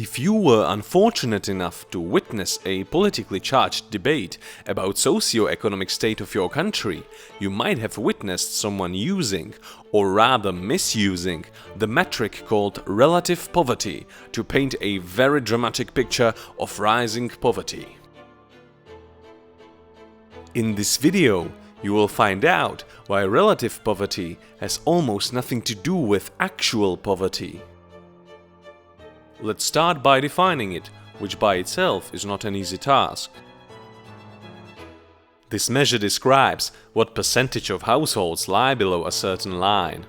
If you were unfortunate enough to witness a politically charged debate about socio-economic state of your country, you might have witnessed someone using, or rather misusing, the metric called relative poverty to paint a very dramatic picture of rising poverty. In this video, you will find out why relative poverty has almost nothing to do with actual poverty. Let's start by defining it, which by itself is not an easy task. This measure describes what percentage of households lie below a certain line.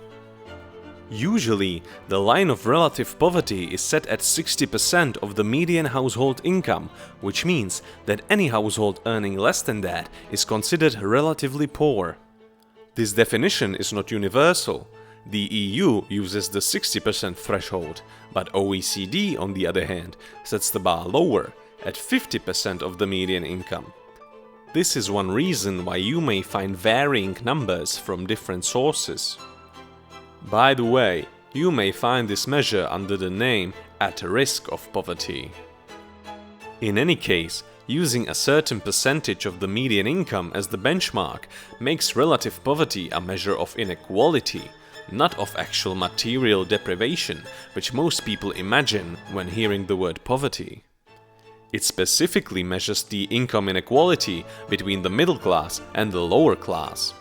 Usually, the line of relative poverty is set at 60% of the median household income, which means that any household earning less than that is considered relatively poor. This definition is not universal. The EU uses the 60% threshold, but OECD, on the other hand, sets the bar lower, at 50% of the median income. This is one reason why you may find varying numbers from different sources. By the way, you may find this measure under the name "at risk of poverty". In any case, using a certain percentage of the median income as the benchmark makes relative poverty a measure of inequality, not of actual material deprivation, which most people imagine when hearing the word poverty. It specifically measures the income inequality between the middle class and the lower class.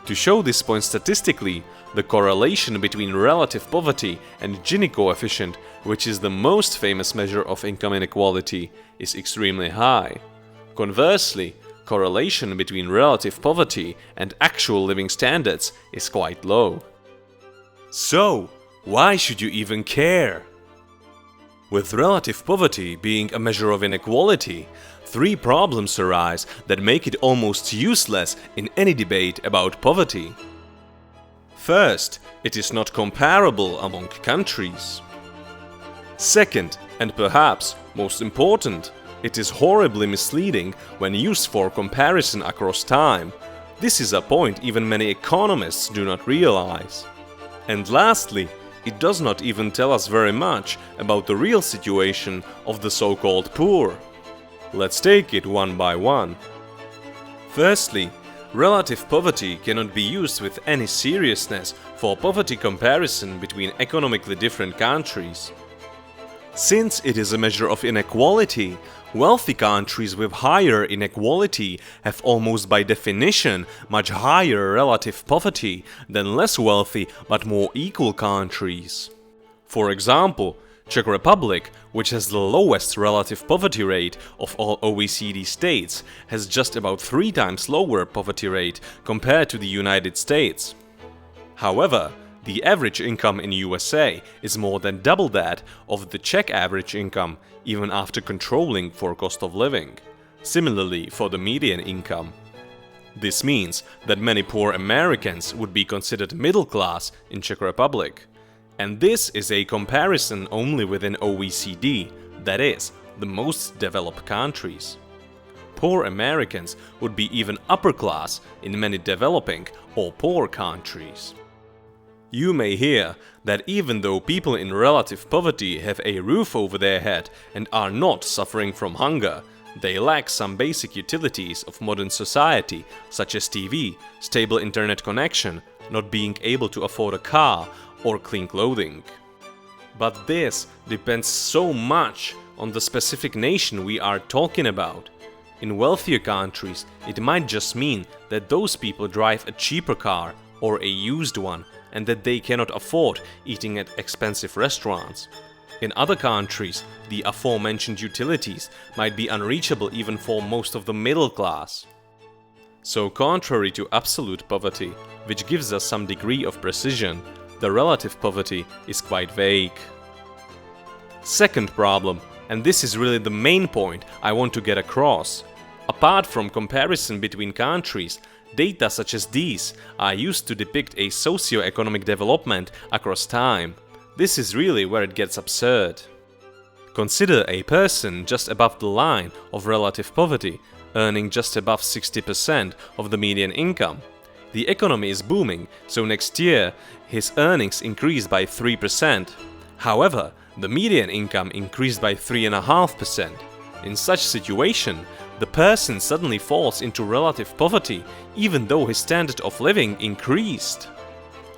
To show this point statistically, the correlation between relative poverty and Gini coefficient, which is the most famous measure of income inequality, is extremely high. Conversely, correlation between relative poverty and actual living standards is quite low. So, why should you even care? With relative poverty being a measure of inequality, three problems arise that make it almost useless in any debate about poverty. First, it is not comparable among countries. Second, and perhaps most important, it is horribly misleading when used for comparison across time. This is a point even many economists do not realize. And lastly, it does not even tell us very much about the real situation of the so-called poor. Let's take it one by one. Firstly, relative poverty cannot be used with any seriousness for poverty comparison between economically different countries. Since it is a measure of inequality, wealthy countries with higher inequality have almost by definition much higher relative poverty than less wealthy but more equal countries. For example, Czech Republic, which has the lowest relative poverty rate of all OECD states, has just about 3 times lower poverty rate compared to the United States. However, the average income in USA is more than double that of the Czech average income, even after controlling for cost of living. Similarly for the median income. This means that many poor Americans would be considered middle class in Czech Republic. And this is a comparison only within OECD, that is, the most developed countries. Poor Americans would be even upper class in many developing or poor countries. You may hear that even though people in relative poverty have a roof over their head and are not suffering from hunger, they lack some basic utilities of modern society, such as TV, stable internet connection, not being able to afford a car, or clean clothing. But this depends so much on the specific nation we are talking about. In wealthier countries, it might just mean that those people drive a cheaper car or a used one, and that they cannot afford eating at expensive restaurants. In other countries, the aforementioned utilities might be unreachable even for most of the middle class. So contrary to absolute poverty, which gives us some degree of precision, the relative poverty is quite vague. Second problem, and this is really the main point I want to get across. Apart from comparison between countries, data such as these are used to depict a socio-economic development across time. This is really where it gets absurd. Consider a person just above the line of relative poverty, earning just above 60% of the median income. The economy is booming, so next year his earnings increase by 3%. However, The median income increased by 3.5%. In such situation, the person suddenly falls into relative poverty even though his standard of living increased.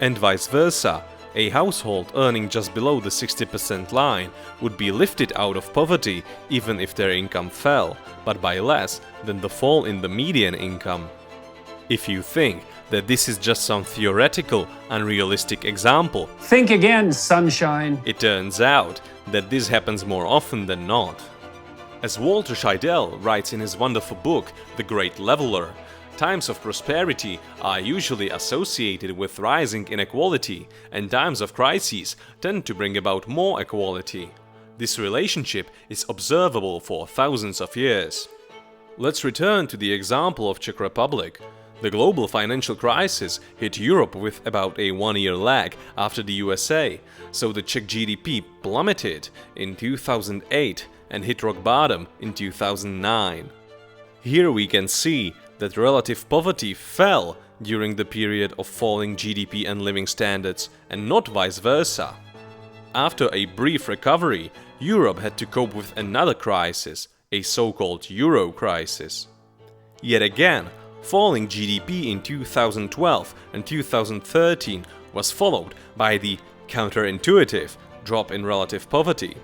And vice versa, a household earning just below the 60% line would be lifted out of poverty even if their income fell, but by less than the fall in the median income. If you think that this is just some theoretical, unrealistic example, think again, sunshine. It turns out that this happens more often than not. As Walter Scheidel writes in his wonderful book, The Great Leveler, times of prosperity are usually associated with rising inequality, and times of crises tend to bring about more equality. This relationship is observable for thousands of years. Let's return to the example of Czech Republic. The global financial crisis hit Europe with about a one-year lag after the USA, so the Czech GDP plummeted in 2008 and hit rock bottom in 2009. Here we can see that relative poverty fell during the period of falling GDP and living standards, and not vice versa. After a brief recovery, Europe had to cope with another crisis, a so-called Euro crisis. Yet again, falling GDP in 2012 and 2013 was followed by the counterintuitive drop in relative poverty.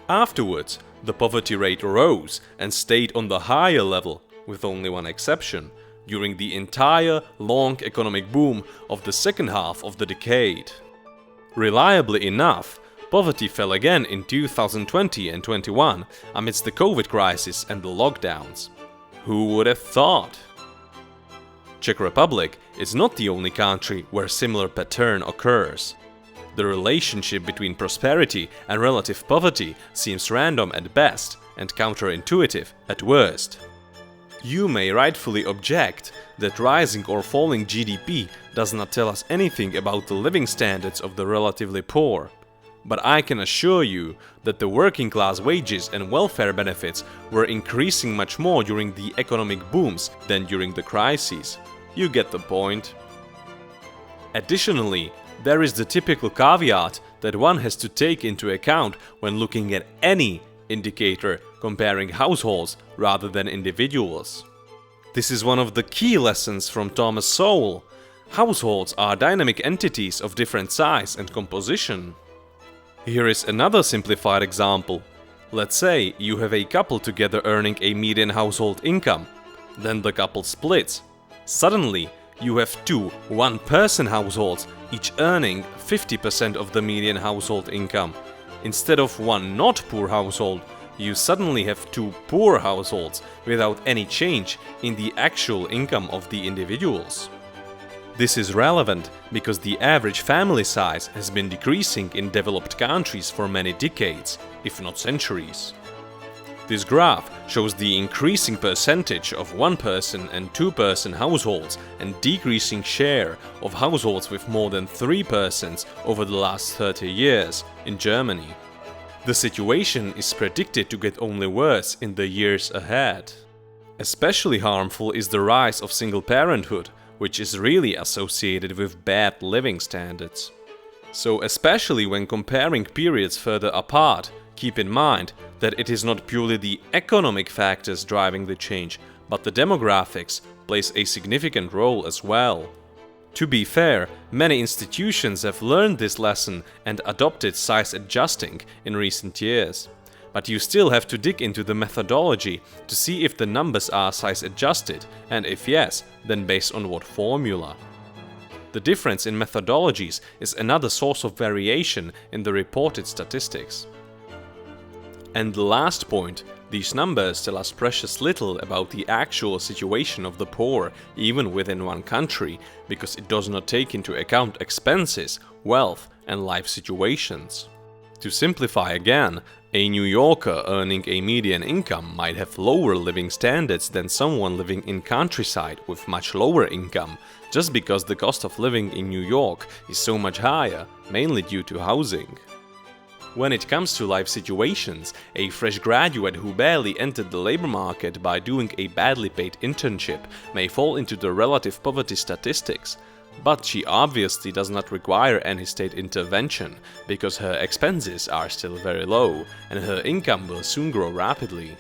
Afterwards, the poverty rate rose and stayed on the higher level, with only one exception, during the entire long economic boom of the second half of the decade. Reliably enough, poverty fell again in 2020 and 21 amidst the COVID crisis and the lockdowns. Who would have thought? Czech Republic is not the only country where similar pattern occurs. The relationship between prosperity and relative poverty seems random at best and counterintuitive at worst. You may rightfully object that rising or falling GDP does not tell us anything about the living standards of the relatively poor. But I can assure you that the working class wages and welfare benefits were increasing much more during the economic booms than during the crises. You get the point. Additionally, there is the typical caveat that one has to take into account when looking at any indicator comparing households rather than individuals. This is one of the key lessons from Thomas Sowell. Households are dynamic entities of different size and composition. Here is another simplified example. Let's say you have a couple together earning a median household income. Then the couple splits. Suddenly, you have two one-person households, each earning 50% of the median household income. Instead of one not poor household, you suddenly have two poor households without any change in the actual income of the individuals. This is relevant because the average family size has been decreasing in developed countries for many decades, if not centuries. This graph shows the increasing percentage of one-person and two-person households and decreasing share of households with more than 3 persons over the last 30 years in Germany. The situation is predicted to get only worse in the years ahead. Especially harmful is the rise of single parenthood, which is really associated with bad living standards. So especially when comparing periods further apart, keep in mind that it is not purely the economic factors driving the change, but the demographics plays a significant role as well. To be fair, many institutions have learned this lesson and adopted size adjusting in recent years. But you still have to dig into the methodology to see if the numbers are size adjusted, and if yes, then based on what formula. The difference in methodologies is another source of variation in the reported statistics. And the last point, these numbers tell us precious little about the actual situation of the poor, even within one country, because it does not take into account expenses, wealth, and life situations. To simplify again, a New Yorker earning a median income might have lower living standards than someone living in countryside with much lower income, just because the cost of living in New York is so much higher, mainly due to housing. When it comes to life situations, a fresh graduate who barely entered the labor market by doing a badly paid internship may fall into the relative poverty statistics. But she obviously does not require any state intervention, because her expenses are still very low, and her income will soon grow rapidly.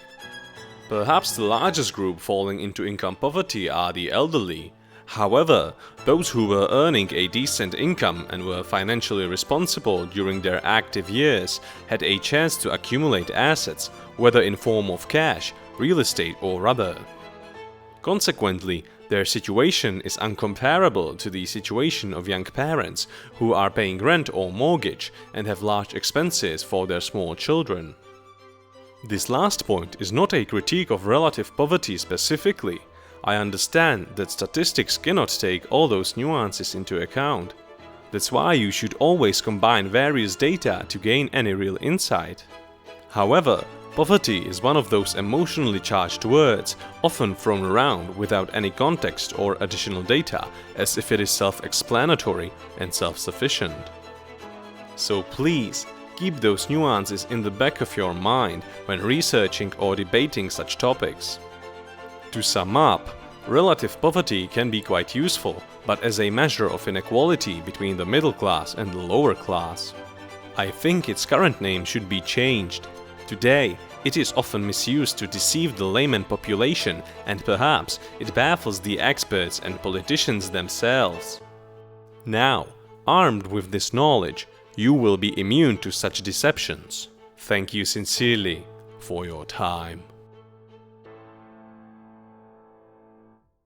Perhaps the largest group falling into income poverty are the elderly. However, those who were earning a decent income and were financially responsible during their active years had a chance to accumulate assets, whether in form of cash, real estate or other. Consequently, their situation is incomparable to the situation of young parents who are paying rent or mortgage and have large expenses for their small children. This last point is not a critique of relative poverty specifically. I understand that statistics cannot take all those nuances into account. That's why you should always combine various data to gain any real insight. However, poverty is one of those emotionally charged words, often thrown around without any context or additional data, as if it is self-explanatory and self-sufficient. So please, keep those nuances in the back of your mind when researching or debating such topics. To sum up, relative poverty can be quite useful, but as a measure of inequality between the middle class and the lower class. I think its current name should be changed. Today, it is often misused to deceive the layman population, and perhaps it baffles the experts and politicians themselves. Now, armed with this knowledge, you will be immune to such deceptions. Thank you sincerely for your time.